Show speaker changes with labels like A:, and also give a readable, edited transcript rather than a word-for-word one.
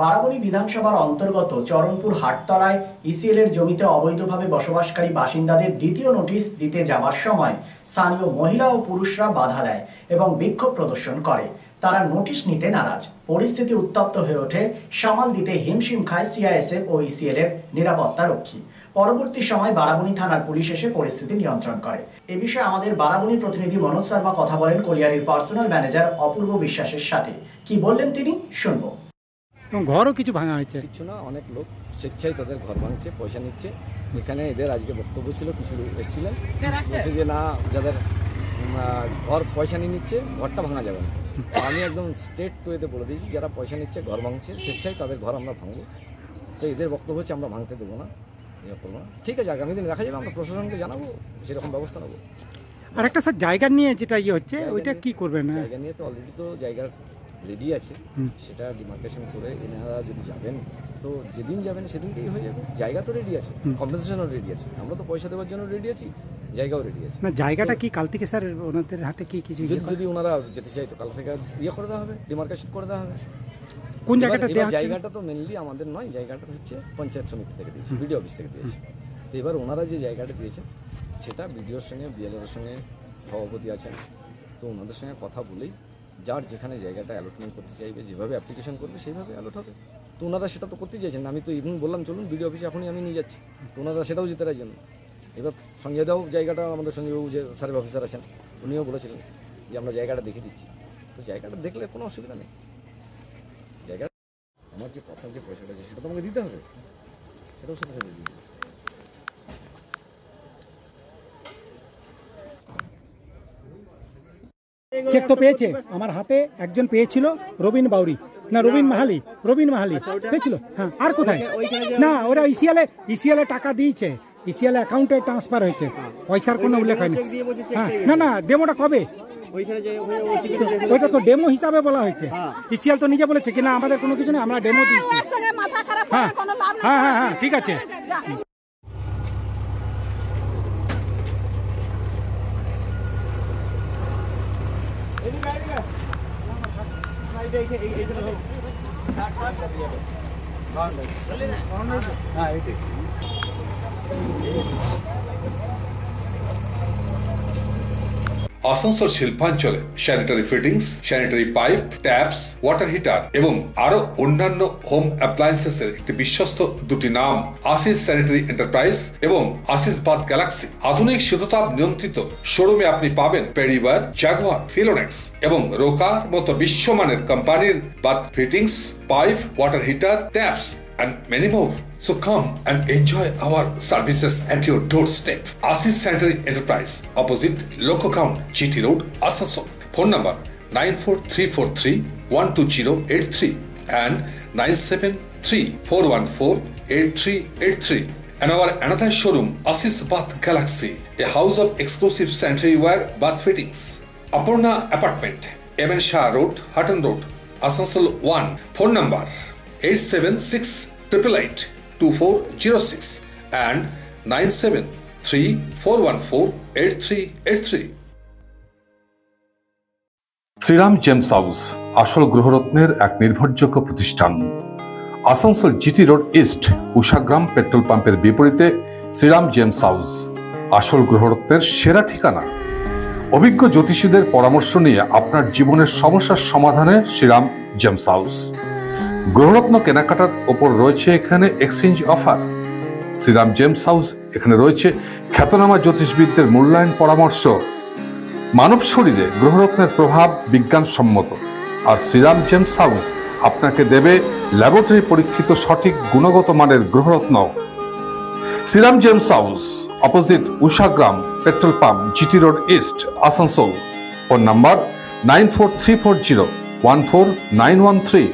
A: বারাবণী বিধানসভার অন্তর্গত চরণপুর হাটতলায় ইসিএল এর জমিতে অবৈধভাবে বসবাসকারী বাসিন্দাদের দ্বিতীয় নোটিশ দিতে যাওয়ার সময় স্থানীয় মহিলা ও পুরুষরা বাধা দেয় এবং বিক্ষোভ প্রদর্শন করে। তারা নোটিশ নিতে নারাজ। পরিস্থিতি উত্তপ্ত হয়ে ওঠে। সামাল দিতে হিমশিম খায় সিআইএসএফ ও ইসিএল এর নিরাপত্তা রক্ষী। পরবর্তী সময় বারাবণী থানার পুলিশ এসে পরিস্থিতি নিয়ন্ত্রণ করে। এ বিষয়ে আমাদের বারাবণী প্রতিনিধি মনোজ শর্মা কথা বলেন কলিয়ারির পার্সোনাল ম্যানেজার অপূর্ব বিশ্বাসের সাথে। কি বললেন তিনি, শুনবো।
B: ঘরও কিছু ভাঙা হয়েছে?
C: কিছু না, অনেক লোক স্বেচ্ছায় তাদের ঘর ভাঙছে, পয়সা নিচ্ছে। এখানে এদের আজকে বক্তব্য ছিল, কিছু এসেছিলেন, বলছে যে না, যাদের ঘর পয়সা নিয়ে নিচ্ছে ঘরটা ভাঙা যাবে না। আমি একদম স্ট্রেট ওয়েতে বলে দিয়েছি, যারা পয়সা নিচ্ছে ঘর ভাঙছে স্বেচ্ছায় তাদের ঘর আমরা ভাঙবো। তো এদের বক্তব্য হচ্ছে আমরা ভাঙতে দেবো না, ইয়ে করবো না। ঠিক আছে, আগামী দিন দেখা যাবে, আমরা প্রশাসনকে জানাবো, সেরকম ব্যবস্থা নেবো।
B: আর একটা স্যার জায়গা নিয়ে যেটা ইয়ে হচ্ছে, ওইটা কি করবেন?
C: জায়গা নিয়ে তো অলরেডি তো জায়গা রেডি আছে, সেটা ডিমার্কেশন করে এনারা যদি যাবেন তো যেদিন যাবেন সেদিনকেই হয়ে যাবে। জায়গা তো রেডি আছে, কম্পেনসেশনও রেডি আছে, আমরা তো পয়সা দেওয়ার জন্য রেডি আছি, জায়গাও রেডি আছে।
B: না, জায়গাটা কি কাল থেকে স্যার ওনাদের হাতে কি কিছু
C: যদি ওনারা যেতে চাই তো কাল থেকে ইয়ে করে দেওয়া হবে, ডিমার্কেশন করে দেওয়া হবে।
B: কোন জায়গাটা?
C: জায়গাটা তো মেনলি আমাদের নয়, জায়গাটা হচ্ছে পঞ্চায়েত সমিতি থেকে দিয়েছে, বিডিও অফিস থেকে দিয়েছে। তো এবার ওনারা যে জায়গাটা দিয়েছে সেটা বিডিওর সঙ্গে, বিএলওর সঙ্গে, সভাপতি আছেন, তো ওনাদের সঙ্গে কথা বলেই যার যেখানে জায়গাটা অ্যালটমেন্ট করতে চাইবে, যেভাবে অ্যাপ্লিকেশন করবে সেইভাবে অ্যালট হবে। তো ওনারা সেটা তো করতে চাইছেন না। আমি তো এখন বললাম চলুন বিডিও অফিসে, এখনই আমি নিয়ে যাচ্ছি, তো ওনারা সেটাও যেতে রাখছেন। এবার সঙ্গে দাও জায়গাটা, আমাদের সঞ্জয়বাবু যে সার্ভে অফিসার আছেন উনিও বলেছিলেন যে আমরা জায়গাটা দেখে দিচ্ছি। তো জায়গাটা দেখলে কোনো অসুবিধা নেই। জায়গা আমার যে কথা, যে পয়সাটা আছে সেটা তো আমাকে দিতে হবে, সেটাও সাথে সাথে দিয়ে দেবে।
B: চেক তো পেয়েছে, আমার হাতে একজন পেয়েছিল, রবিন বাউরি না রবিন মাহালি পেয়েছিল। হ্যাঁ, আর কোথায়? না, ওরা ইসিএল টাকা দিয়েছে, ইসিএল অ্যাকাউন্টে ট্রান্সফার হয়েছে, পয়সার কোনো উল্লেখ হয়নি। হ্যাঁ, না, ডেমোটা কবে? ওইটা তো ডেমো হিসাবে বলা হয়েছে। ইসিএল তো নিজে বলেছে কিনা আমাদের কোনো কিছু নেই, আমরা ডেমো দিচ্ছি। হ্যাঁ হ্যাঁ হ্যাঁ, ঠিক আছে।
D: আসানসোল শিল্পাঞ্চলে sanitary fittings, sanitary pipe, taps, water heater এবং আরো অন্যান্য হোম অ্যাপ্লায়েন্সেসের একটি বিশ্বস্ত দুটি নাম আশিস স্যানিটারি এন্টারপ্রাইজ এবং আশিস বাথ গ্যালাক্সি। আধুনিক শীততাপ নিয়ন্ত্রিত শোরুমে আপনি পাবেন পেরিবার, জাগুয়ার, ফিলোনেক্স এবং রোকার মতো বিশ্বমানের কোম্পানির bath fittings, pipe, water heater, taps and many more. So come and enjoy our services at your doorstep. Asis Sanitary Enterprise, opposite Loco Ground, GT Road, Asansol. Phone number 94343-12083 and 973-414-8383. And our another showroom, Asis Bath Galaxy, a house of exclusive sanitary ware bath fittings. Aparna Apartment, MN Shah Road, Hutton Road, Asansol 1. Phone number 876-888-2406 and 973-414-8383.
E: Shriram gems house আসল গৃহরত্নের এক নির্ভরযোগ্য প্রতিষ্ঠান। Asansol GT road east, Ushagram petrol পাম্পের বিপরীতে Shriram gems house আসল গৃহরত্নের সেরা ঠিকানা। অভিজ্ঞ জ্যোতিষীদের পরামর্শ নিয়ে আপনার জীবনের সমস্যার সমাধানে শ্রীরাম জেমস হাউস। গ্রহরত্ন কেনাকাটার ওপর রয়েছে এখানে exchange offer. Shriram gems house এখানে রয়েছে খ্যাতনামা জ্যোতিষবিদদের মূল্যায়ন পরামর্শ। মানব শরীরে গ্রহরত্নের প্রভাব বিজ্ঞানসম্মত, আর শ্রীরাম জেমস হাউস আপনাকে দেবে ল্যাবরেটরি পরীক্ষিত সঠিক গুণগত মানের গ্রহরত্ন। Shriram gems house, opposite Ushagram petrol pump, GT road east, Asansol. Phone number 94340-14913।